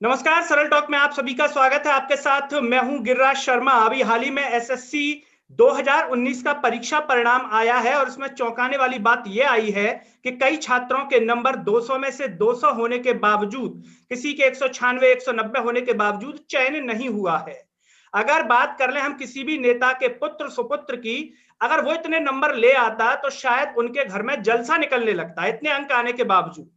नमस्कार, सरल टॉक में आप सभी का स्वागत है। आपके साथ मैं हूं गिरिराज शर्मा। अभी हाल ही में एसएससी 2019 का परीक्षा परिणाम आया है और इसमें चौंकाने वाली बात यह आई है कि कई छात्रों के नंबर 200 में से 200 होने के बावजूद, किसी के 196 190 होने के बावजूद चयन नहीं हुआ है। अगर बात कर लें हम किसी भी नेता के पुत्र सुपुत्र की, अगर वो इतने नंबर ले आता तो शायद उनके घर में जलसा निकलने लगता, इतने अंक आने के बावजूद।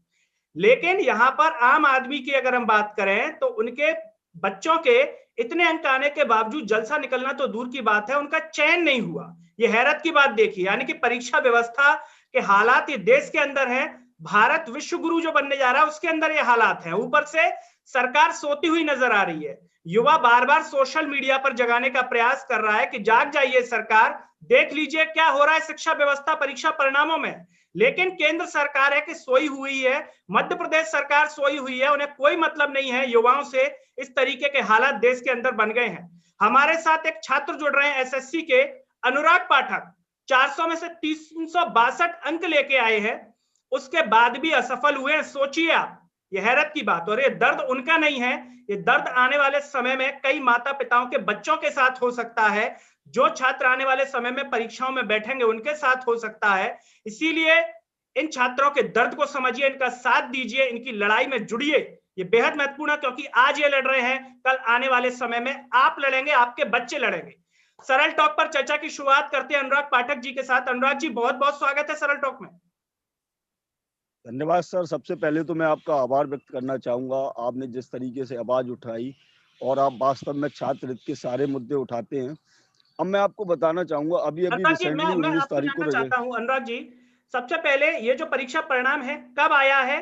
लेकिन यहां पर आम आदमी की अगर हम बात करें तो उनके बच्चों के इतने अंक आने के बावजूद जलसा निकलना तो दूर की बात है, उनका चयन नहीं हुआ। ये हैरत की बात देखिए, यानी कि परीक्षा व्यवस्था के हालात ये देश के अंदर है। भारत विश्व गुरु जो बनने जा रहा है उसके अंदर ये हालात हैं। ऊपर से सरकार सोती हुई नजर आ रही है। युवा बार बार सोशल मीडिया पर जगाने का प्रयास कर रहा है कि जाग जाइए सरकार, देख लीजिए क्या हो रहा है शिक्षा व्यवस्था परीक्षा परिणामों में। लेकिन केंद्र सरकार है कि सोई हुई है, मध्य प्रदेश सरकार सोई हुई है, उन्हें कोई मतलब नहीं है युवाओं से। इस तरीके के हालात देश के अंदर बन गए हैं। हमारे साथ एक छात्र जुड़ रहे हैं एसएससी के, अनुराग पाठक। 400 में से 362 अंक लेके आए हैं, उसके बाद भी असफल हुए हैं। सोचिए आप, ये हैरत की बात। और ये दर्द उनका नहीं है, ये दर्द आने वाले समय में कई माता पिताओं के बच्चों के साथ हो सकता है। जो छात्र आने वाले समय में परीक्षाओं में बैठेंगे उनके साथ हो सकता है। इसीलिए इन छात्रों के दर्द को समझिए, इनका साथ दीजिए, इनकी लड़ाई में जुड़िए। ये बेहद महत्वपूर्ण है क्योंकि आज ये लड़ रहे हैं, कल आने वाले समय में आप लड़ेंगे, आपके बच्चे लड़ेंगे। सरल टॉक पर चर्चा की शुरुआत करते हैं अनुराग पाठक जी के साथ। अनुराग जी, बहुत बहुत स्वागत है सरल टॉक में। धन्यवाद सर। सबसे पहले तो मैं आपका आभार व्यक्त करना चाहूँगा, आपने जिस तरीके से आवाज़ उठाई और आप वास्तव में छात्र हित के सारे मुद्दे उठाते हैं। अब मैं आपको बताना चाहूँगा, अभी-अभी अनुराग जी, रिसेंटली मैं 19 आपसे तारीख को जानना चाहता हूं, अनुराग जी, सबसे पहले ये जो परीक्षा परिणाम है कब आया है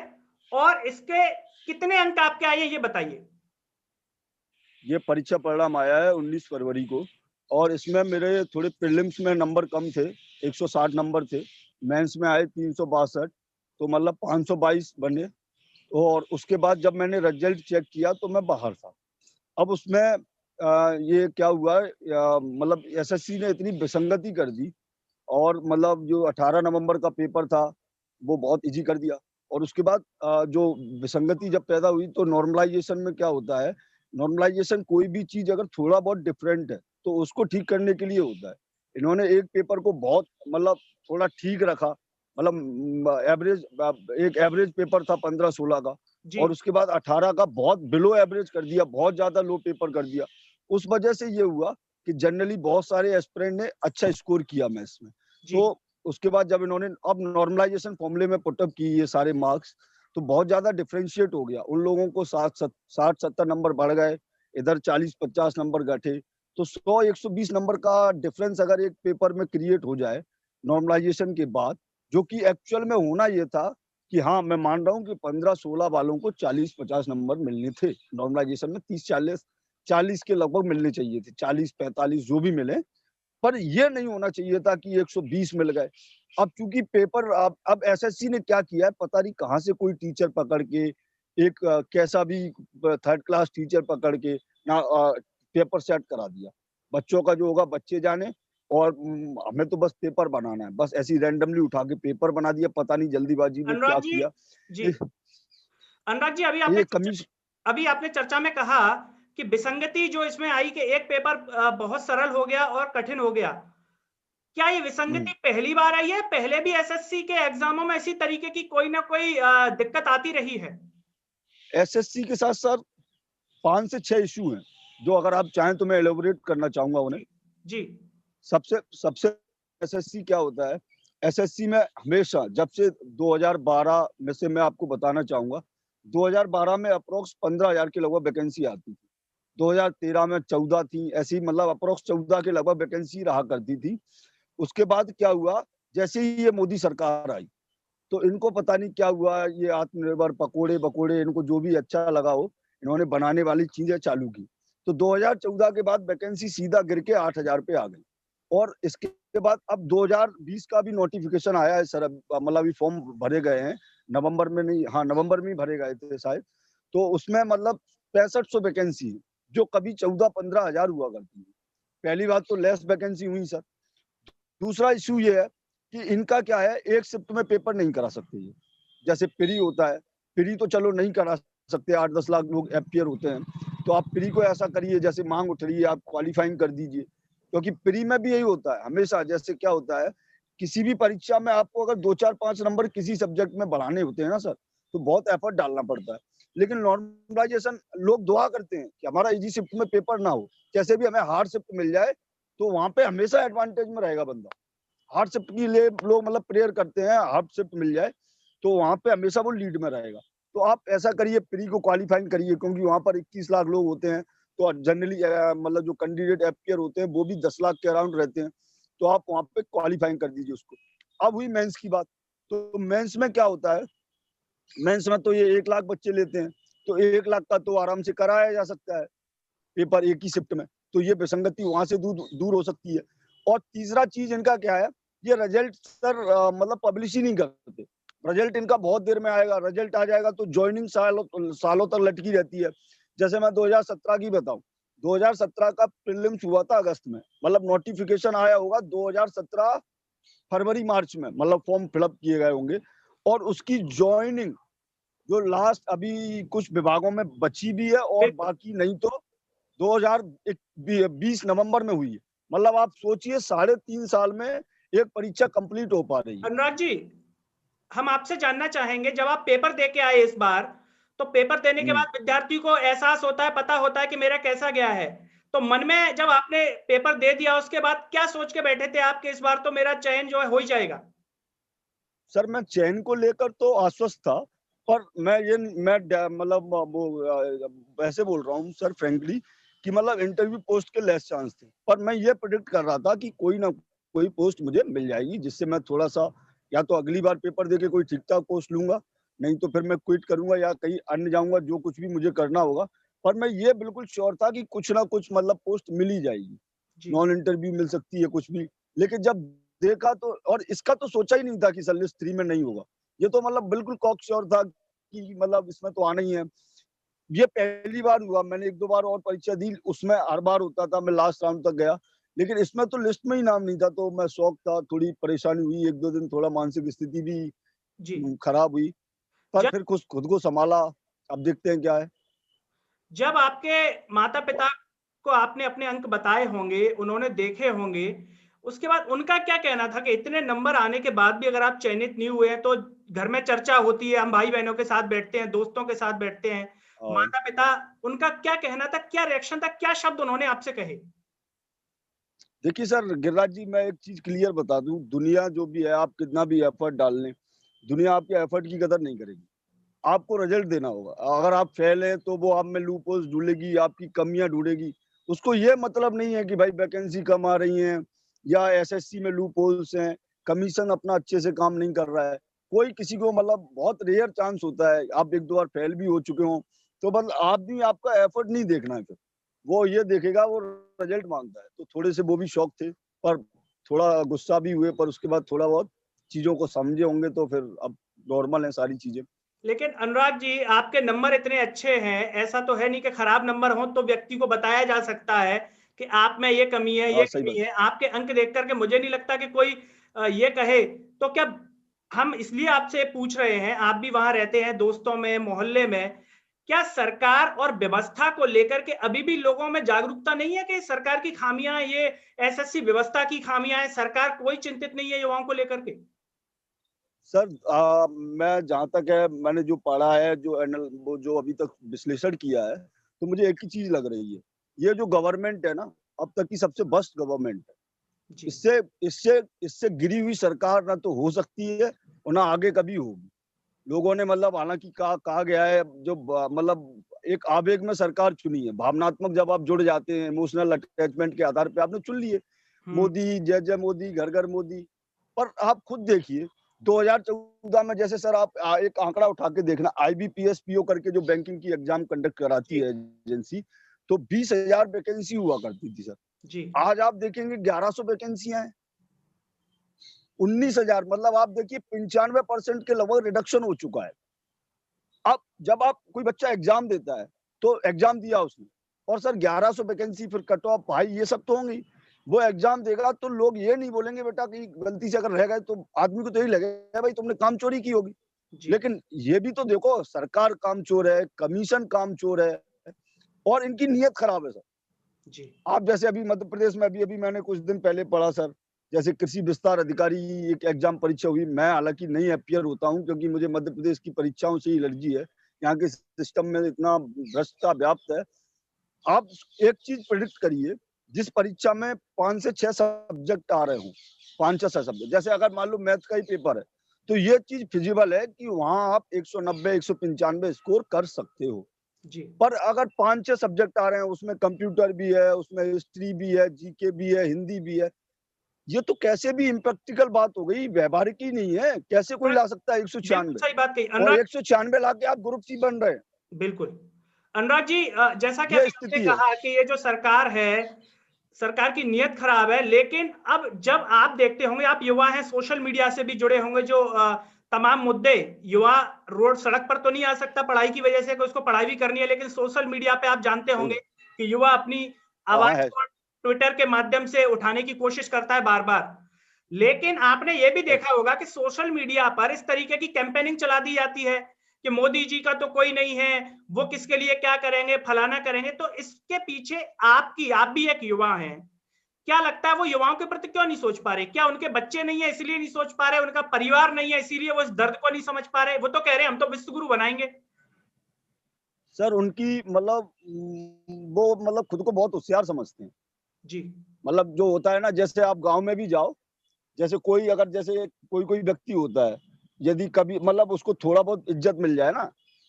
और इसके कितने अंक आपके आए हैं ये बताइए। ये परीक्षा परिणाम आया है 19 फरवरी को और इसमें मेरे थोड़े प्रीलिम्स में नंबर कम थे, 160 नंबर थे। मेंस में आए 362, तो मतलब 522 बने। और उसके बाद जब मैंने रिजल्ट चेक किया तो मैं बाहर था। अब उसमें ये क्या हुआ, मतलब एसएससी ने इतनी विसंगति कर दी और मतलब जो 18 नवंबर का पेपर था वो बहुत इजी कर दिया। और उसके बाद जो विसंगति जब पैदा हुई तो नॉर्मलाइजेशन में क्या होता है, नॉर्मलाइजेशन कोई भी चीज अगर थोड़ा बहुत डिफरेंट है तो उसको ठीक करने के लिए होता है। इन्होंने एक पेपर को बहुत मतलब थोड़ा ठीक रखा, मतलब एवरेज, एक एवरेज पेपर था 15-16 का, जी। और उसके बाद 18 का बहुत बिलो एवरेज कर दिया, बहुत ज्यादा लो पेपर कर दिया। उस वजह से ये हुआ कि जनरली बहुत सारे एस्पिरेंट ने अच्छा स्कोर किया मैथ्स में। जी। तो उसके बाद जब इन्होंने अब नॉर्मलाइजेशन फॉर्मूले में पुटअप की ये सारे मार्क्स, तो बहुत ज्यादा डिफरेंशिएट हो गया। उन लोगों को 60-70 नंबर बढ़ गए, इधर 40-50 नंबर घटे। तो 100-120 नंबर का डिफरेंस अगर एक पेपर में क्रिएट हो जाए नॉर्मलाइजेशन के बाद, जो कि एक्चुअल में होना ये था कि हाँ, मैं मान रहा हूँ कि 15-16 वालों को 40-50 नंबर मिलने थे नॉर्मलाइजेशन में, 30-40 के लगभग मिलने चाहिए थे, 40-45 जो भी मिले। पर ये नहीं होना चाहिए था कि 120 मिल गए। अब चूंकि पेपर अब एसएससी ने क्या किया है, पता नहीं कहाँ से कोई टीचर पकड़ के, एक कैसा भी थर्ड क्लास टीचर पकड़ के ना पेपर सेट करा दिया। बच्चों का जो होगा बच्चे जाने, और हमें तो बस पेपर बनाना है, बस ऐसे ही रैंडमली उठा के पेपर बना दिया, पता नहीं जल्दीबाजी में क्या अनुराग जी, किया। जी, अनुराग जी, ये कमीशन अभी आपने चर्चा में कहा कि विसंगति जो इसमें आई कि एक पेपर बहुत सरल हो गया और कठिन हो गया। क्या ये विसंगति पहली बार आई है? पहले भी एसएससी के एग्जामों में इसी तरीके की कोई ना कोई दिक्कत आती रही है? एसएससी के साथ सर 5 से 6 इश्यू हैं, जो अगर आप चाहें तो मैं एलोबरेट करना चाहूंगा उन्हें। जी। जी। सबसे सबसे एसएससी क्या होता है, एसएससी में हमेशा जब से 2012 में से मैं आपको बताना चाहूंगा, 2012 में अप्रोक्स 15,000 के लगभग वैकेंसी आती थी, 2013 में 14 थी, ऐसी मतलब अप्रोक्स 14 के लगभग वैकेंसी रहा करती थी। उसके बाद क्या हुआ, जैसे ही ये मोदी सरकार आई तो इनको पता नहीं क्या हुआ, ये आत्मनिर्भर पकोड़े बकोड़े इनको जो भी अच्छा लगा हो, इन्होंने बनाने वाली चीजें चालू की। तो 2014 के बाद वैकेंसी सीधा गिर के 8,000 पे आ गई। और इसके बाद अब 2020 का भी नोटिफिकेशन आया है सर, मतलब अभी फॉर्म भरे गए हैं, नवंबर में नहीं, हाँ नवंबर में ही भरे गए थे शायद। तो उसमें मतलब 6500 वैकेंसी है, जो कभी 14-15 हजार हुआ करती है। पहली बात तो लेस वैकेंसी हुई सर। दूसरा इश्यू ये है कि इनका क्या है, एक शिफ्ट में पेपर नहीं करा सकते ये, जैसे प्री होता है, प्री तो चलो नहीं करा सकते हैं, 8-10 लाख लोग एपियर होते हैं। तो आप प्री को ऐसा करिए, जैसे मांग उठ रही है आप क्वालिफाइंग कर दीजिए, क्योंकि प्री में भी यही होता है हमेशा। जैसे क्या होता है, किसी भी परीक्षा में आपको अगर 2-4-5 नंबर किसी सब्जेक्ट में बढ़ाने होते हैं ना सर, तो बहुत एफर्ट डालना पड़ता है। लेकिन नॉर्मलाइजेशन लोग दुआ करते हैं कि हमारा इजी शिफ्ट में पेपर ना हो, कैसे भी हमें हार्ड शिफ्ट मिल जाए, तो वहां पे हमेशा एडवांटेज में रहेगा बंदा। हार्ड शिफ्ट के लिए लोग मतलब प्रेयर करते हैं, हार्ड शिफ्ट मिल जाए तो वहां पे हमेशा वो लीड में रहेगा। तो आप ऐसा करिए, प्री को क्वालिफाइंग करिए, क्योंकि वहां पर 21 लाख लोग होते हैं। तो जनरली मतलब जो कैंडिडेट एपियर होते हैं वो भी 10 लाख के अराउंड रहते हैं। तो आप वहां पे क्वालिफाइंग कर दीजिए उसको। अब हुई मेंस की बात। तो मेंस में क्या होता है, मेंस में तो ये 1 लाख बच्चे लेते हैं, तो 1 लाख का तो आराम से कराया जा सकता है पेपर एक ही शिफ्ट में। तो ये विसंगति वहां से दूर हो सकती है। और तीसरा चीज इनका क्या है, ये रिजल्ट सर मतलब पब्लिश ही नहीं करते। रिजल्ट इनका बहुत देर में आएगा, रिजल्ट आ जाएगा तो ज्वाइनिंग सालों तक लटकी रहती है। जैसे मैं 2017 की बताऊं, 2017 का प्रीलिम्स हुआ था अगस्त में, मतलब नोटिफिकेशन आया होगा 2017 फरवरी मार्च में, मतलब फॉर्म फिलअप किए गए होंगे। और उसकी ज्वाइनिंग जो लास्ट अभी कुछ विभागों में बची भी है, और बाकी नहीं तो 2020 नवंबर में हुई है। मतलब आप सोचिए 3.5 साल में एक परीक्षा कंप्लीट हो पा रही है। अनुराग जी, हम आपसे जानना चाहेंगे, जब आप पेपर दे के आए इस बार, तो पेपर देने के बाद विद्यार्थी को एहसास होता है, पता होता है कि मेरा कैसा गया है, तो मन में जब आपने पेपर दे दिया उसके बाद क्या सोच के बैठे थे आप कि इस बार तो मेरा चयन जो है हो ही जाएगा? सर मैं चयन को लेकर तो आश्वस्त था, पर मैं मतलब वो वैसे बोल रहा हूँ सर फ्रेंकली, कि मतलब इंटरव्यू पोस्ट के लेस चांस थे। पर मैं ये प्रेडिक्ट कर रहा था कि कोई ना कोई पोस्ट मुझे मिल जाएगी, जिससे मैं थोड़ा सा या तो अगली बार पेपर देके कोई ठीक ठाक पोस्ट लूंगा, नहीं तो फिर मैं क्विट करूंगा या कहीं अन्य जाऊंगा, जो कुछ भी मुझे करना होगा। पर मैं ये बिल्कुल श्योर था कि कुछ ना कुछ मतलब पोस्ट मिल ही जाएगी, नॉन इंटरव्यू मिल सकती है कुछ भी। लेकिन जब देखा तो, और इसका तो सोचा ही नहीं था कि सर लिस्ट 3 में नहीं होगा। ये तो मतलब बिल्कुल कॉक श्योर था कि मतलब इसमें तो आना ही है। ये पहली बार हुआ, मैंने 1-2 बार और परीक्षा दी, उसमें हर बार होता था मैं लास्ट राउंड तक गया, लेकिन इसमें तो लिस्ट में ही नाम नहीं था। तो मैं शॉक था, थोड़ी परेशानी हुई, 1-2 दिन थोड़ा मानसिक स्थिति भी खराब हुई, पर फिर खुद को संभाला। अब देखते हैं क्या है। जब आपके माता पिता को आपने अपने अंक बताए होंगे, उन्होंने देखे होंगे, उसके बाद उनका क्या कहना था कि इतने नंबर आने के बाद भी अगर आप चयनित नहीं हुए हैं, तो घर में चर्चा होती है, हम भाई बहनों के साथ बैठते हैं, दोस्तों के साथ बैठते हैं, माता पिता, उनका क्या कहना था, क्या रिएक्शन था, क्या शब्द उन्होंने आपसे कहे? देखिए सर गिरिराज जी, मैं एक चीज क्लियर बता दूं, दुनिया जो भी है, आप कितना भी एफर्ट डाल लें, दुनिया आपके एफर्ट की कदर नहीं करेगी। आपको रिजल्ट देना होगा। अगर आप फेल हैं तो वो आप में लूप होल्स ढूंढेगी, आपकी कमियां ढूंढेगी। उसको ये मतलब नहीं है कि भाई वैकेंसी कम आ रही हैं या एसएससी में लूप होल्स हैं, कमीशन अपना अच्छे से काम नहीं कर रहा है। कोई किसी को मतलब बहुत रेयर चांस होता है, आप 1-2 बार फेल भी हो चुके हो, तो मतलब आदमी आपका एफर्ट नहीं देखना है, फिर वो ये देखेगा, वो रिजल्ट मांगता है। तो थोड़े से वो भी शौक थे, पर थोड़ा गुस्सा भी हुए, पर उसके बाद थोड़ा बहुत चीजों को समझे होंगे, तो फिर अब नॉर्मल है सारी चीजें। लेकिन अनुराग जी, आपके नंबर इतने अच्छे हैं, ऐसा तो है नहीं कि खराब नंबर हो तो व्यक्ति को बताया जा सकता है कि आप में ये कमी है, ये सही कमी बात। है। आपके अंक देख करके मुझे नहीं लगता कि कोई ये कहे। तो क्या, हम इसलिए आपसे पूछ रहे हैं, आप भी वहां रहते हैं, दोस्तों में, मोहल्ले में, क्या सरकार और व्यवस्था को लेकर के अभी भी लोगों में जागरूकता नहीं है कि सरकार की खामियां, ये एसएससी व्यवस्था की खामियां हैं, सरकार कोई चिंतित नहीं है युवाओं को लेकर के? सर मैं जहाँ तक है, मैंने जो पढ़ा है, वो जो अभी तक विश्लेषण किया है, तो मुझे एक ही चीज लग रही है, ये जो गवर्नमेंट है ना, अब तक की सबसे बेस्ट गवर्नमेंट है। जी। इससे इससे इससे गिरी हुई सरकार ना तो हो सकती है और ना आगे कभी होगी। लोगों ने मतलब, हालांकि कहा गया है, जो मतलब एक आवेग में सरकार चुनी है, भावनात्मक जब आप जुड़ जाते हैं, इमोशनल अटैचमेंट के आधार पे आपने चुन लिए मोदी, जय जय मोदी, घर घर मोदी। पर आप खुद देखिए 2014 में, जैसे सर आप एक आंकड़ा उठा के देखना, आईबीपीएस पीओ करके जो बैंकिंग की एग्जाम कंडक्ट कराती है एजेंसी, तो 20,000 वैकेंसी हुआ करती थी सर। जी। आज आप देखेंगे 1100 वैकेंसियां हैं, 19,000। मतलब आप देखिए 95% के लगभग रिडक्शन हो चुका है। अब जब आप कोई बच्चा एग्जाम देता है, तो एग्जाम दिया उसने, और सर 1100 वैकेंसी, फिर कट ऑफ, भाई ये सब तो होंगी। वो एग्जाम देगा तो लोग ये नहीं बोलेंगे बेटा कि गलती से अगर रह गए, तो आदमी को तो यही लगेगा भाई तुमने काम चोरी की होगी। लेकिन ये भी तो देखो, सरकार कामचोर है, कमीशन कामचोर है और इनकी नीयत खराब है सर। जी। आप जैसे अभी मध्य प्रदेश में अभी मैंने कुछ दिन पहले पढ़ा सर, जैसे कृषि विस्तार अधिकारी एक एग्जाम परीक्षा हुई। मैं हालांकि नहीं अपियर होता हूँ क्योंकि मुझे मध्य प्रदेश की परीक्षाओं से एलर्जी है। यहाँ के सिस्टम में इतना भ्रष्टता व्याप्त है। आप एक चीज प्रेडिक्ट करिए, जिस परीक्षा में 5 से 6 सब्जेक्ट आ रहे हों, 5 से 6 सब्जेक्ट, जैसे अगर मान लो मैथ का ही पेपर है, तो ये चीज फिजिबल है कि वहां आप 190 195 स्कोर कर सकते हो। जी। पर अगर 5-6 सब्जेक्ट आ रहे हैं, उसमें कंप्यूटर भी है, उसमें हिस्ट्री भी है, जीके भी है, हिंदी भी है, ये तो कैसे भी इम्प्रैक्टिकल बात हो गई, व्यवहारिक ही नहीं है। कैसे कोई ला सकता है बिल्कुल 196 सही बात कही और अनुराग। 196 लाके आप ग्रुप सी बन रहे हैं। बिल्कुल। अनुराग जी, जैसा कि ये अभी आपने स्थिति है। कहा कि ये जो सरकार है, सरकार की नीयत खराब है, लेकिन अब जब आप देखते होंगे, आप युवा हैं, सोशल मीडिया से भी जुड़े होंगे, जो तमाम मुद्दे, युवा रोड सड़क पर तो नहीं आ सकता पढ़ाई की वजह से, कि उसको पढ़ाई भी करनी है, लेकिन सोशल मीडिया पे आप जानते होंगे कि युवा अपनी हाँ आवाज है को ट्विटर के माध्यम से उठाने की कोशिश करता है बार-बार। लेकिन आपने ये भी सर। देखा होगा कि सोशल मीडिया पर इस तरीके की कैंपेनिंग चला दी जाती है कि मोदी जी का तो कोई नहीं है, वो किसके लिए क्या करेंगे, फलाना करेंगे। तो इसके पीछे आप भी एक युवा हैं, क्या लगता है वो युवाओं के प्रति क्यों नहीं सोच पा रहे? क्या उनके बच्चे नहीं है इसलिए नहीं सोच पा रहे, उनका परिवार नहीं है इसीलिए वो इस दर्द को नहीं समझ पा रहे? वो तो कह रहे हैं हम तो विश्व गुरु बनाएंगे। सर उनकी मतलब वो मतलब खुद को बहुत होशियार समझते हैं। जी। मतलब जो होता है ना, जैसे आप गांव में भी जाओ, जैसे कोई अगर जैसे कोई कोई व्यक्ति होता है, यदि कभी मतलब उसको थोड़ा बहुत इज्जत मिल जाए ना,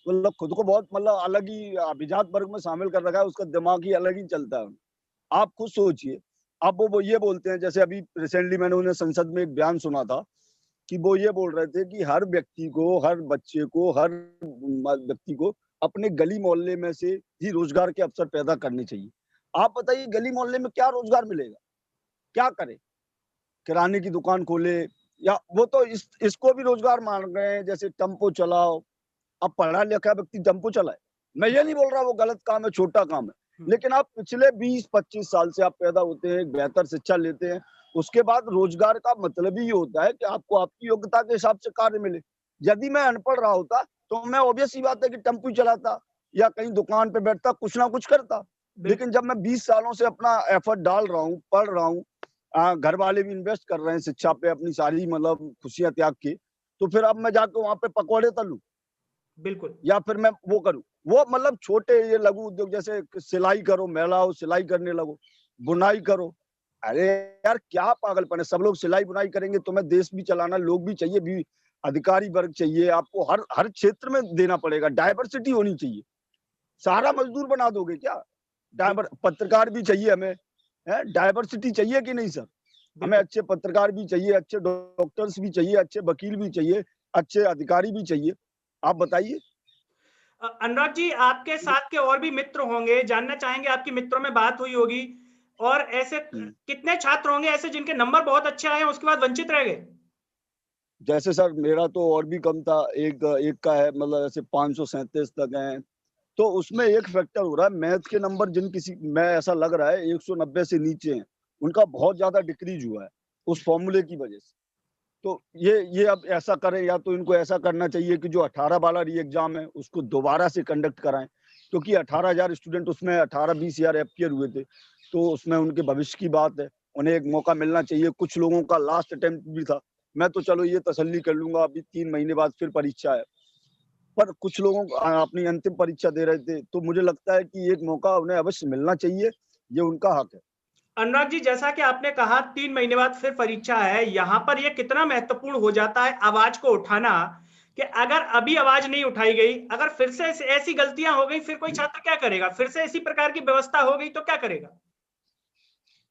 मतलब खुद को बहुत मतलब अलग ही अभिजात वर्ग में शामिल कर रखा है, उसका दिमाग ही अलग ही चलता है। आप खुद सोचिए, आप वो ये बोलते हैं, जैसे अभी रिसेंटली मैंने उन्हें संसद में एक बयान सुना था कि वो ये बोल रहे थे कि हर व्यक्ति को, हर बच्चे को, हर व्यक्ति को अपने गली मोहल्ले में से ही रोजगार के अवसर पैदा करने चाहिए। आप बताइए गली मोहल्ले में क्या रोजगार मिलेगा? क्या करे? किराने की दुकान खोले, या वो तो इसको भी रोजगार मान रहे हैं, जैसे टेम्पो चलाओ। अब पढ़ा लिखा व्यक्ति टेम्पो चलाए, मैं ये नहीं बोल रहा वो गलत काम है, छोटा काम है, लेकिन आप पिछले 20-25 साल से आप पैदा होते हैं, एक बेहतर शिक्षा लेते हैं, उसके बाद रोजगार का मतलब ही ये होता है कि आपको आपकी योग्यता के हिसाब से कार्य मिले। यदि मैं अनपढ़ रहा होता तो मैं ऑब्वियस सी बात है कि टेम्पो चलाता या कहीं दुकान पे बैठता, कुछ ना कुछ करता। लेकिन जब मैं 20 सालों से अपना एफर्ट डाल रहा हूँ, पढ़ रहा हूँ, घर वाले भी इन्वेस्ट कर रहे हैं शिक्षा पे अपनी सारी मतलब खुशियां त्याग के, तो फिर अब मैं जाके वहां पे पकौड़े तलूं बिल्कुल। या फिर मैं वो करूं? वो मतलब छोटे ये लघु उद्योग, जैसे सिलाई करो, महिला हो सिलाई करने लगो, बुनाई करो। अरे यार क्या पागलपन है, सब लोग सिलाई बुनाई करेंगे तो मैं देश भी चलाना, लोग भी चाहिए, भी अधिकारी वर्ग चाहिए, आपको हर हर क्षेत्र में देना पड़ेगा, डायवर्सिटी होनी चाहिए। सारा मजदूर बना दोगे क्या? पत्रकार भी चाहिए हमें, है डायवर्सिटी चाहिए कि नहीं सर? हमें अच्छे पत्रकार भी चाहिए, अच्छे डॉक्टर्स भी चाहिए, अच्छे वकील भी चाहिए, अच्छे अधिकारी भी चाहिए। आप बताइए। अनुराग जी, आपके साथ के और भी मित्र होंगे, जानना चाहेंगे, आपकी मित्रों में बात हुई होगी, और ऐसे कितने छात्र होंगे ऐसे जिनके नंबर बहुत अच्छे आए हैं उसके बाद वंचित रह गए? जैसे सर मेरा तो और भी कम था, एक एक का है मतलब ऐसे 537 तक हैं। तो उसमें एक फैक्टर हो रहा है, मैथ के नंबर जिन किसी में ऐसा लग रहा है 190 से नीचे हैं, उनका बहुत ज्यादा डिक्रीज हुआ है उस फॉर्मूले की वजह से। तो ये अब ऐसा करें, या तो इनको ऐसा करना चाहिए कि जो 18 वाला री एग्जाम है उसको दोबारा से कंडक्ट कराएं, क्योंकि 18,000 स्टूडेंट उसमें 18-20,000 अपियर हुए थे, तो उसमें उनके भविष्य की बात है, उन्हें एक मौका मिलना चाहिए। कुछ लोगों का लास्ट अटेम्प्ट भी था, मैं तो चलो ये तसल्ली कर लूंगा अभी 3 महीने बाद फिर परीक्षा है, पर कुछ लोगों को अपनी अंतिम परीक्षा दे रहे थे, तो मुझे लगता है कि एक मौका उन्हें अवश्य मिलना चाहिए, ये उनका हक है। अनुराग जी, जैसा कि आपने कहा 3 महीने बाद फिर परीक्षा है, यहाँ पर ये कितना महत्वपूर्ण हो जाता है आवाज को उठाना, कि अगर अभी आवाज नहीं उठाई गई, अगर फिर से ऐसी गलतियां हो गई, फिर कोई छात्र क्या करेगा? फिर से इसी प्रकार की व्यवस्था हो गई तो क्या करेगा?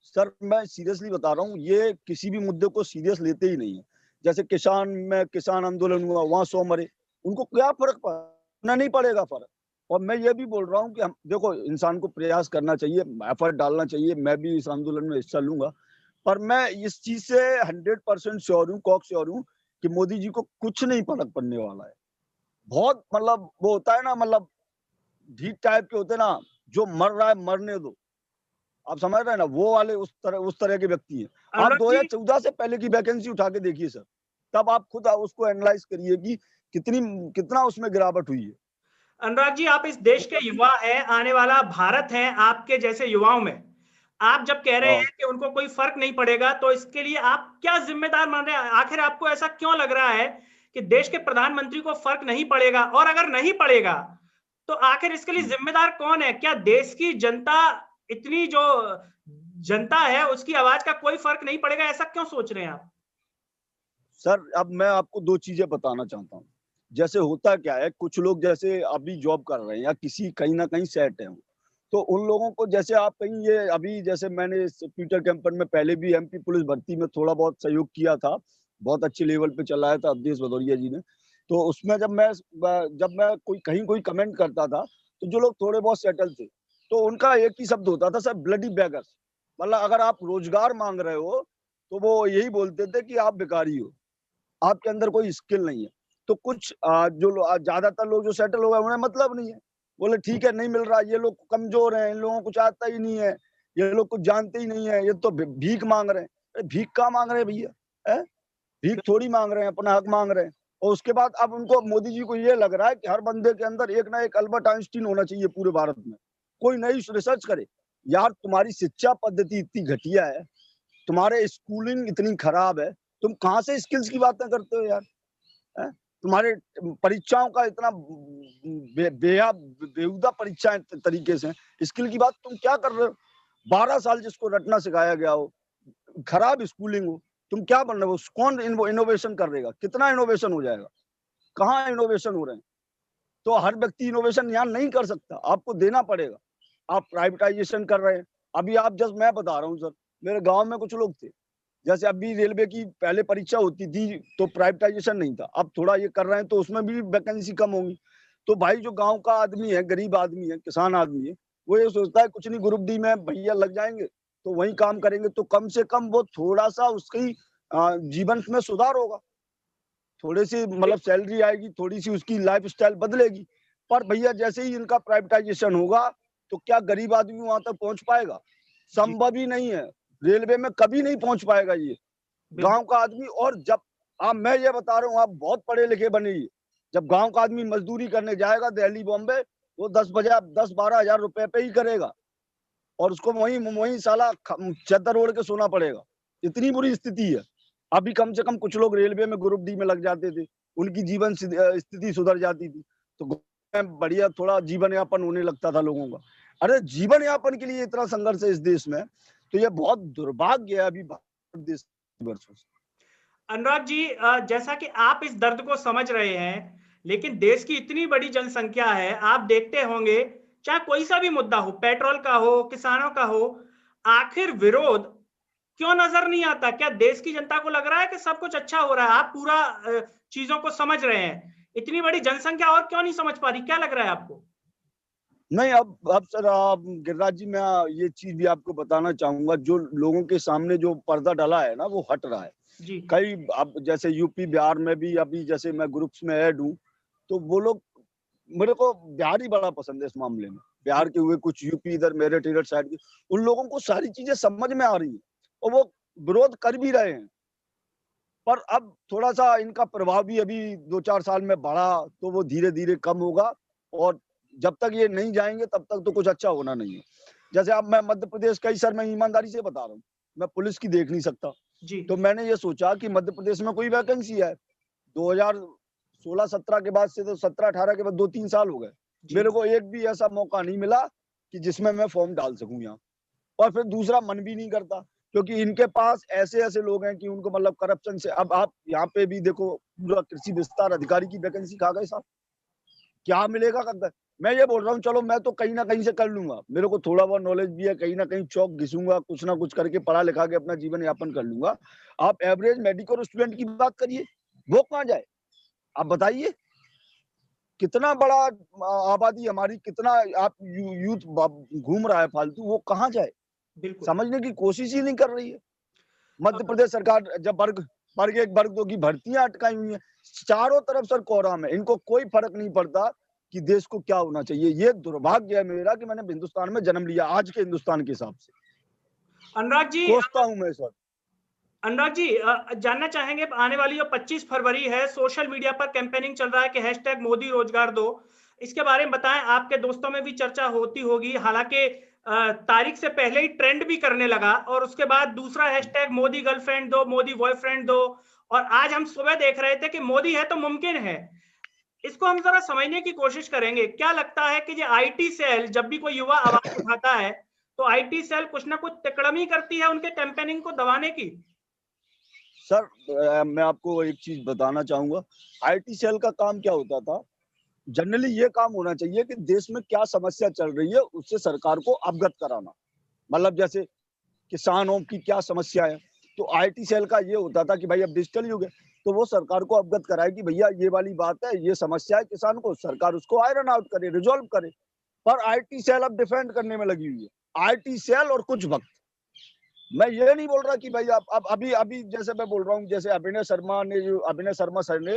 सर मैं सीरियसली बता रहा हूँ, ये किसी भी मुद्दे को सीरियस लेते ही नहीं है। जैसे किसान आंदोलन हुआ, वहां 100 मरे, उनको क्या फर्क पड़ना? नहीं पड़ेगा फर्क। और मैं ये भी बोल रहा हूँ कि हम देखो, इंसान को प्रयास करना चाहिए, एफर्ट डालना चाहिए, मैं भी इस आंदोलन में हिस्सा लूंगा, पर मैं इस चीज से 100% श्योर हूँ, कॉक श्योर हूँ कि मोदी जी को कुछ नहीं फर्क पड़ने वाला है। बहुत मतलब वो होता है ना, मतलब ढीठ टाइप के होते हैं ना, जो मर रहा है मरने दो, आप समझ रहे हैं ना, वो वाले उस तरह के व्यक्ति हैं। आप अनुराग जी, 2014 से पहले की वैकेंसी उठा के देखिए सर, तब आप खुद उसको एनालाइज करिए कि कितना उसमें गिरावट हुई है। अनुराग जी, आप इस देश के युवा हैं, आने वाला भारत है आपके जैसे युवाओं में। आप जब कह रहे हैं कि उनको कोई फर्क नहीं पड़ेगा, तो इसके लिए आप क्या जिम्मेदार मान रहे हैं? आखिर आपको ऐसा क्यों लग रहा है कि देश के प्रधानमंत्री को फर्क नहीं पड़ेगा? और अगर नहीं पड़ेगा तो आखिर इसके लिए जिम्मेदार कौन है? क्या देश की जनता, इतनी जो जनता है, उसकी आवाज का कोई फर्क नहीं पड़ेगा? ऐसा क्यों सोच रहे हैं आप? सर, अब मैं आपको 2 चीजें बताना चाहता हूँ। जैसे होता क्या है, कुछ लोग जैसे अभी जॉब कर रहे हैं या कहीं न कहीं सेट हैं, तो उन लोगों को जैसे आप कहीं ये अभी जैसे मैंने पीटर कैंपन में पहले भी एमपी पुलिस भर्ती में थोड़ा बहुत सहयोग किया था। बहुत अच्छे लेवल पे चलाया था अवधेश भदौरिया जी ने। तो उसमें जब मैं कोई कमेंट करता था, तो जो लोग थोड़े बहुत सेटल थे, तो उनका एक ही शब्द होता था, सर ब्लडी बेगर्स। मतलब अगर आप रोजगार माँग रहे हो, तो वो यही बोलते थे कि आप भिखारी हो। आपके अंदर कोई स्किल नहीं है। तो कुछ ज्यादातर लोग जो सेटल हो गए उन्हें मतलब नहीं है। बोले ठीक है, नहीं मिल रहा, ये लोग कमजोर हैं, इन लोगों को कुछ आता ही नहीं है, ये लोग कुछ जानते ही नहीं है, ये तो भीख मांग रहे हैं। अरे भीख कहाँ मांग रहे हैं भैया? हैं? भीख थोड़ी मांग रहे हैं, अपना हक मांग रहे हैं। और उसके बाद अब उनको मोदी जी को ये लग रहा है कि हर बंदे के अंदर एक ना एक अल्बर्ट आइंस्टीन होना चाहिए पूरे भारत में। कोई नई रिसर्च करे। यार तुम्हारी शिक्षा पद्धति इतनी घटिया है, तुम्हारे स्कूलिंग इतनी खराब है, तुम कहाँ से स्किल्स की बातें करते हो यार? हैं? तुम्हारे परीक्षाओं का इतना बेहुदा परीक्षाएं तरीके से, स्किल की बात तुम क्या कर रहे हो? 12 साल जिसको रटना सिखाया गया हो, खराब स्कूलिंग हो, तुम क्या बन रहे हो? कौन इनोवेशन करेगा? कितना इनोवेशन हो जाएगा? कहाँ इनोवेशन हो रहे हैं? तो हर व्यक्ति इनोवेशन यहाँ नहीं कर सकता, आपको देना पड़ेगा। आप प्राइवेटाइजेशन कर रहे हैं। अभी आप जस्ट मैं बता रहा हूँ सर, मेरे गांव में कुछ लोग थे, जैसे अभी रेलवे की पहले परीक्षा होती थी तो प्राइवेटाइजेशन नहीं था, अब थोड़ा ये कर रहे हैं तो उसमें भी वैकेंसी कम होंगी। तो भाई जो गांव का आदमी है, गरीब आदमी है, किसान आदमी है, वो ये सोचता है कुछ नहीं, ग्रुप डी में भैया लग जाएंगे तो वही काम करेंगे, तो कम से कम वो थोड़ा सा उसकी जीवन में सुधार होगा, थोड़ी सी मतलब सैलरी आएगी, थोड़ी सी उसकी लाइफ स्टाइल बदलेगी। पर भैया जैसे ही इनका प्राइवेटाइजेशन होगा तो क्या गरीब आदमी वहां तक पहुंच पाएगा? संभव ही नहीं है। रेलवे में कभी नहीं पहुंच पाएगा ये गांव का आदमी। और जब आप, मैं ये बता रहा हूँ, आप बहुत पढ़े लिखे बनिए, जब गांव का आदमी मजदूरी करने जाएगा दिल्ली बॉम्बे, वो 10-12 हजार रुपए पे ही करेगा और उसको वही वही साला चद्दर ओढ़ के सोना पड़ेगा। इतनी बुरी स्थिति है। अभी कम से कम कुछ लोग रेलवे में ग्रुप डी में लग जाते थे, उनकी जीवन स्थिति सुधर जाती थी, तो बढ़िया थोड़ा जीवन यापन होने लगता था लोगों का। अरे जीवन यापन के लिए इतना संघर्ष है इस देश में, तो ये बहुत दुर्भाग्य है अभी भारत देश वर्षों से। अनुराग जी, जैसा कि आप इस दर्द को समझ रहे हैं, लेकिन देश की इतनी बड़ी जनसंख्या है, आप देखते होंगे, चाहे कोई सा भी मुद्दा हो, पेट्रोल का हो, किसानों का हो, आखिर विरोध क्यों नजर नहीं आता? क्या देश की जनता को लग रहा है कि सब कुछ अच्छा हो रहा है? आप पूरा चीजों को समझ रहे हैं, इतनी बड़ी जनसंख्या और क्यों नहीं समझ पा रही? क्या लग रहा है आपको? नहीं, अब सर, आप गिरिराज जी, मैं ये चीज भी आपको बताना चाहूंगा, जो लोगों के सामने जो पर्दा डला है ना, वो हट रहा है। जी। कई अब जैसे यूपी बिहार में भी अभी जैसे मैं ग्रुप्स में ऐड हूँ, तो वो लोग, मेरे को बिहार ही बड़ा पसंद है इस मामले में। बिहार के हुए कुछ यूपी इधर मेरठ इधर साइड के, उन लोगों को सारी चीजें समझ में आ रही है और वो विरोध कर भी रहे हैं। पर अब थोड़ा सा इनका प्रभाव भी अभी 2-4 साल में बढ़ा, तो वो धीरे धीरे कम होगा। और जब तक ये नहीं जाएंगे तब तक तो कुछ अच्छा होना नहीं है। जैसे अब मैं मध्य प्रदेश का ही, सर मैं ईमानदारी से बता रहा हूँ, मैं पुलिस की देख नहीं सकता, जी। तो मैंने ये सोचा कि मध्य प्रदेश में कोई वैकेंसी है। 2016-17 के बाद से, तो 17-18 के बाद 2-3 साल हो गए, मेरे को एक भी ऐसा मौका नहीं मिला कि जिसमें मैं फॉर्म डाल सकूं यहाँ। और फिर दूसरा, मन भी नहीं करता, क्योंकि इनके पास ऐसे ऐसे लोग हैं कि उनको मतलब करप्शन से, अब आप यहाँ पे भी देखो, पूरा कृषि विस्तार अधिकारी की वैकेंसी खा गए साहब, क्या मिलेगा कब? मैं ये बोल रहा हूँ, चलो मैं तो कहीं ना कहीं से कर लूंगा, मेरे को थोड़ा बहुत नॉलेज भी है, कहीं ना कहीं चौक घिसूंगा, कुछ ना कुछ करके पढ़ा लिखा के अपना जीवन यापन कर लूंगा। आप एवरेज मेडिकल स्टूडेंट की बात करिए, वो कहाँ जाए? आप बताइए, कितना बड़ा आबादी हमारी, कितना आप यूथ घूम रहा है फालतू, वो कहाँ जाए? बिल्कुल। समझने की कोशिश ही नहीं कर रही है। मध्य प्रदेश सरकार जब वर्ग वर्ग एक वर्ग दो की भर्तियां अटकाई हुई हैं, चारों तरफ सर कोहराम है, इनको कोई फर्क नहीं पड़ता कि देश को क्या होना चाहिए। ये दुर्भाग्य है मेरा कि मैंने हिंदुस्तान में जन्म लिया, आज के हिंदुस्तान के हिसाब से अनुराग जी, कोसता हूं मैं सर। अनुराग जी, जानना चाहेंगे, आने वाली जो 25 फरवरी है, सोशल मीडिया पर कैंपेनिंग चल रहा है कि हैशटैग मोदी रोजगार दो। इसके बारे में बताएं, आपके दोस्तों में भी चर्चा होती होगी। हालांकि तारीख से पहले ही ट्रेंड भी करने लगा, और उसके बाद दूसरा हैशटैग मोदी गर्लफ्रेंड दो, मोदी बॉयफ्रेंड दो, और आज हम सुबह देख रहे थे कि मोदी है तो मुमकिन है। इसको हम जरा समझने की कोशिश करेंगे। क्या लगता है कि ये आईटी सेल, जब भी कोई युवा आवाज उठाता है तो आईटी सेल कुछ ना कुछ तिकड़मी करती है उनके कैंपेनिंग को दबाने की? सर, मैं आपको एक चीज बताना चाहूंगा। आईटी सेल का काम क्या होता था? जनरली ये काम होना चाहिए कि देश में क्या समस्या चल रही है उससे सरकार को अवगत कराना। मतलब जैसे किसानों की क्या समस्या है, तो आईटी सेल का ये होता था कि भाई अब डिजिटल युग है, तो वो सरकार को अवगत कराए कि भैया ये वाली बात है, ये समस्या है किसान को, सरकार उसको आयरन आउट करे, रिजॉल्व करे। पर आईटी सेल अब डिफेंड करने में लगी हुई है। आईटी सेल और कुछ वक्त, मैं ये नहीं बोल रहा कि भाई आप अब अभी अभी जैसे मैं बोल रहा हूँ, जैसे अभिनय शर्मा सर ने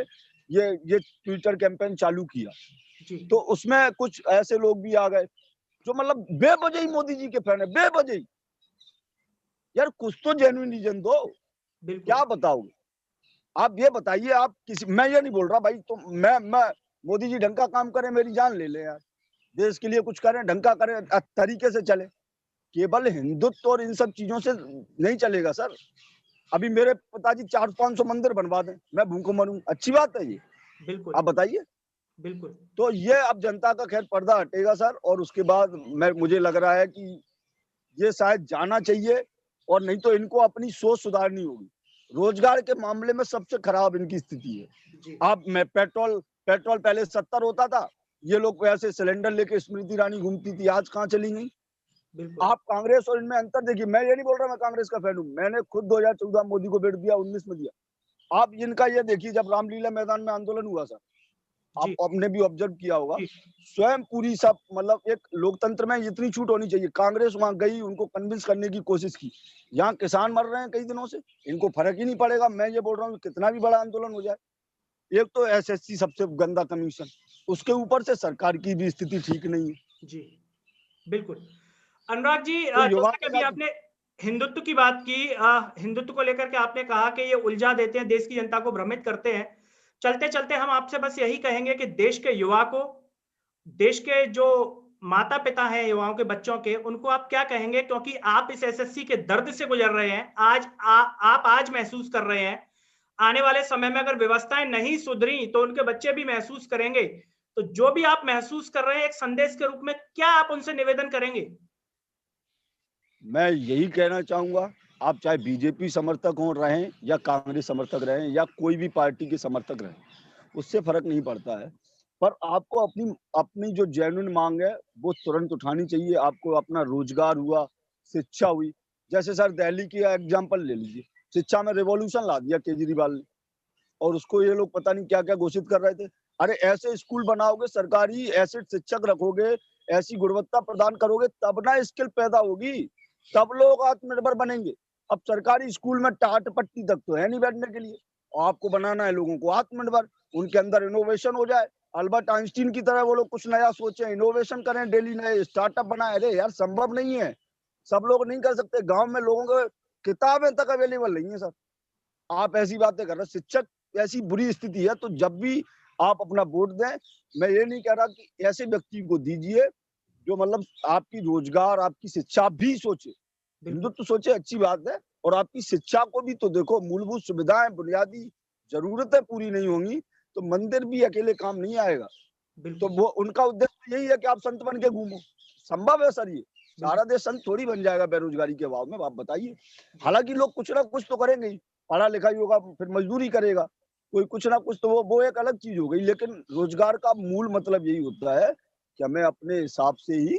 ये ट्विटर कैंपेन चालू किया, जी, तो उसमें कुछ ऐसे लोग भी आ गए जो मतलब बेवजह ही मोदी जी के फैन है, बेवजह ही। यार कुछ तो जेन्युइन रीजन दो, बिल्कुल। क्या बताओगे? आप ये बताइए। आप किसी, मैं ये नहीं बोल रहा भाई, तो मैं मोदी जी ढंग का काम करें, मेरी जान ले ले यार, देश के लिए कुछ करें, ढंग का करें, तरीके से चले। केवल हिंदुत्व और इन सब चीजों से नहीं चलेगा सर। अभी मेरे पिताजी 400-500 मंदिर बनवा दें, मैं भूखों मरूं, अच्छी बात है ये? बिल्कुल। आप बताइए। बिल्कुल। तो ये अब जनता का खैर पर्दा हटेगा सर, और उसके बाद मुझे लग रहा है कि ये शायद जाना चाहिए, और नहीं तो इनको अपनी सोच सुधारनी होगी। रोजगार के मामले में सबसे खराब इनकी स्थिति है। जी, आप मैं पेट्रोल पेट्रोल पहले 70 होता था, ये लोग ऐसे सिलेंडर लेके स्मृति ईरानी घूमती थी, आज कहाँ चली गई? बिल्कुल। आप कांग्रेस और इनमें अंतर देखिए। मैं ये नहीं बोल रहा मैं कांग्रेस का फैन हूं, मैंने खुद 2014 मोदी को वोट दिया, 19 में दिया। आप इनका ये देखिए, जब रामलीला मैदान में आंदोलन हुआ सर, आप जी, आपने भी ऑब्जर्व किया होगा, जी, स्वयं पूरी सब मतलब एक लोकतंत्र में इतनी छूट होनी चाहिए। कांग्रेस वहां गई, उनको कन्विंस करने की कोशिश की। यहाँ किसान मर रहे हैं कई दिनों से, इनको फर्क ही नहीं पड़ेगा। मैं ये बोल रहा हूँ कितना भी बड़ा आंदोलन हो जाए। एक तो एसएससी सबसे गंदा कमीशन, उसके ऊपर से सरकार की भी स्थिति ठीक नहीं है। जी, बिल्कुल। अनुराग जी, तो युवा जैसा कि के अभी साथ आपने हिंदुत्व की बात की, हिंदुत्व को लेकर के आपने कहा कि ये उलझा देते हैं, देश की जनता को भ्रमित करते हैं। चलते-चलते हम आपसे बस यही कहेंगे कि देश के युवा को, देश के जो माता-पिता हैं युवाओं के, बच्चों के, उनको आप क्या कहेंगे? क्योंकि आप इस एसएससी के दर्द से गुजर रहे हैं। आप आज महसूस कर रहे हैं। आने वाले समय में अगर व्यवस्थाएं नहीं सुधरी तो उनके बच्चे भी महसूस करेंगे। तो जो भी आप महसूस कर रहे हैं, एक संदेश के रूप में क्या आप उनसे निवेदन करेंगे? मैं यही कहना चाहूंगा, आप चाहे बीजेपी समर्थक हो रहें या कांग्रेस समर्थक रहें या कोई भी पार्टी के समर्थक रहें, उससे फर्क नहीं पड़ता है। पर आपको अपनी अपनी जो जेन्युइन मांग है वो तुरंत उठानी चाहिए। आपको अपना रोजगार हुआ, शिक्षा हुई। जैसे सर दिल्ली की एग्जांपल ले लीजिए, शिक्षा में रिवॉल्यूशन ला दिया केजरीवाल ने, और उसको ये लोग पता नहीं क्या क्या घोषित कर रहे थे। अरे ऐसे स्कूल बनाओगे, सरकारी ऐसे शिक्षक रखोगे, ऐसी गुणवत्ता प्रदान करोगे, तब ना स्किल पैदा होगी, तब लोग आत्मनिर्भर बनेंगे। अब सरकारी स्कूल में टाट पट्टी तक तो है नहीं बैठने के लिए, और आपको बनाना है लोगों को आत्मनिर्भर, उनके अंदर इनोवेशन हो जाए। अल्बर्ट आइंस्टीन की तरह वो लोग कुछ नया सोचें, इनोवेशन करें, डेली नए स्टार्टअप बनाए। अरे यार संभव नहीं है, सब लोग नहीं कर सकते। गांव में लोगों को किताबें तक अवेलेबल नहीं है सर, आप ऐसी बातें कर रहे हैं। शिक्षक ऐसी बुरी स्थिति है, तो जब भी आप अपना वोट दें, मैं ये नहीं कह रहा कि ऐसे व्यक्ति को दीजिए जो मतलब आपकी रोजगार, आपकी शिक्षा भी सोचे। बिल्कुल। हिंदुत्व सोचे, अच्छी बात है, और आपकी शिक्षा को भी तो देखो। मूलभूत सुविधाएं, बुनियादी जरूरतें पूरी नहीं होंगी तो मंदिर भी अकेले काम नहीं आएगा। तो बिल्कुल। वो उनका उद्देश्य यही है कि आप संत बन के घूमो। संभव है सर ये? सारा बिल्कुल। देश संत थोड़ी बन जाएगा बेरोजगारी के अभाव में, आप बताइए। हालांकि लोग कुछ ना कुछ तो करेंगे ही, पढ़ा लिखा ही होगा, फिर मजदूरी करेगा कोई, कुछ ना कुछ तो वो एक अलग चीज हो गई। लेकिन रोजगार का मूल मतलब यही होता है कि हमें अपने हिसाब से ही,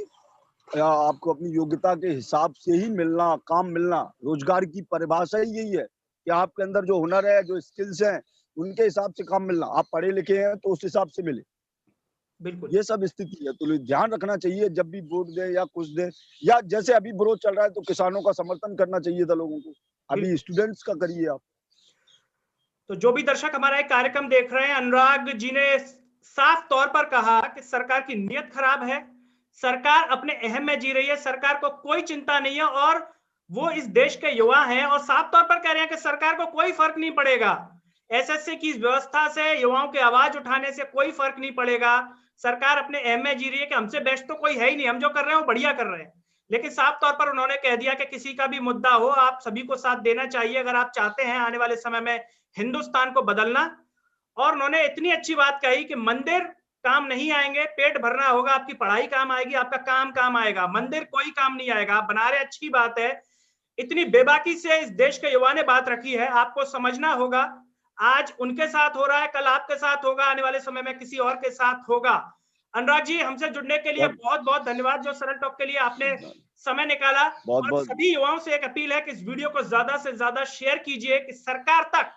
या आपको अपनी योग्यता के हिसाब से ही मिलना, काम मिलना। रोजगार की परिभाषा ही यही है कि आपके अंदर जो हुनर है, जो स्किल्स हैं, उनके हिसाब से काम मिलना। आप पढ़े लिखे हैं तो उस हिसाब से मिले। बिल्कुल। ये सब स्थिति है, तो ध्यान रखना चाहिए जब भी वोट दें या कुछ दें। या जैसे अभी विरोध चल रहा है तो किसानों का समर्थन करना चाहिए था लोगों को, अभी बिल्कुल। स्टूडेंट्स का करिए आप। तो जो भी दर्शक हमारा एक कार्यक्रम देख रहे हैं, अनुराग जी ने साफ तौर पर कहा कि सरकार की नीयत खराब है, सरकार अपने अहम में जी रही है, सरकार को कोई चिंता नहीं है, और वो इस देश के युवा हैं और साफ तौर पर कह रहे हैं कि सरकार को कोई फर्क नहीं पड़ेगा, एसएससी की इस व्यवस्था से युवाओं की आवाज उठाने से कोई फर्क नहीं पड़ेगा। सरकार अपने एम में जी रही है कि हमसे बेस्ट तो कोई है ही नहीं, हम जो कर रहे हैं वो बढ़िया कर रहे हैं। लेकिन साफ तौर पर उन्होंने कह दिया कि किसी का भी मुद्दा हो, आप सभी को साथ देना चाहिए अगर आप चाहते हैं आने वाले समय में हिंदुस्तान को बदलना। और उन्होंने इतनी अच्छी बात कही कि मंदिर काम नहीं आएंगे, पेट भरना होगा, आपकी पढ़ाई काम आएगी, आपका काम आएगा, मंदिर कोई काम नहीं आएगा। आप बना रहे, अच्छी बात है। इतनी बेबाकी से इस देश के युवा ने बात रखी है, आपको समझना होगा। आज उनके साथ हो रहा है, कल आपके साथ होगा, आने वाले समय में किसी और के साथ होगा। अनुराग जी, हमसे जुड़ने के लिए बहुत बहुत धन्यवाद, जो सरल टॉक के लिए आपने समय निकाला। और सभी युवाओं से एक अपील है कि इस वीडियो को ज्यादा से ज्यादा शेयर कीजिए कि सरकार तक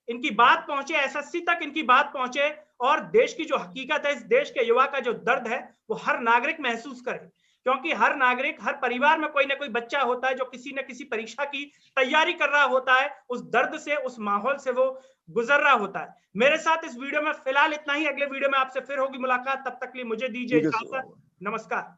इनकी बात पहुंचे, एसएससी तक इनकी बात पहुंचे और देश की जो हकीकत है, इस देश के युवा का जो दर्द है वो हर नागरिक महसूस करे। क्योंकि हर नागरिक, हर परिवार में कोई ना कोई बच्चा होता है जो किसी न किसी परीक्षा की तैयारी कर रहा होता है, उस दर्द से, उस माहौल से वो गुजर रहा होता है। मेरे साथ इस वीडियो में फिलहाल इतना ही, अगले वीडियो में आपसे फिर होगी मुलाकात, तब तक के लिए मुझे दीजिए इजाजत। नमस्कार।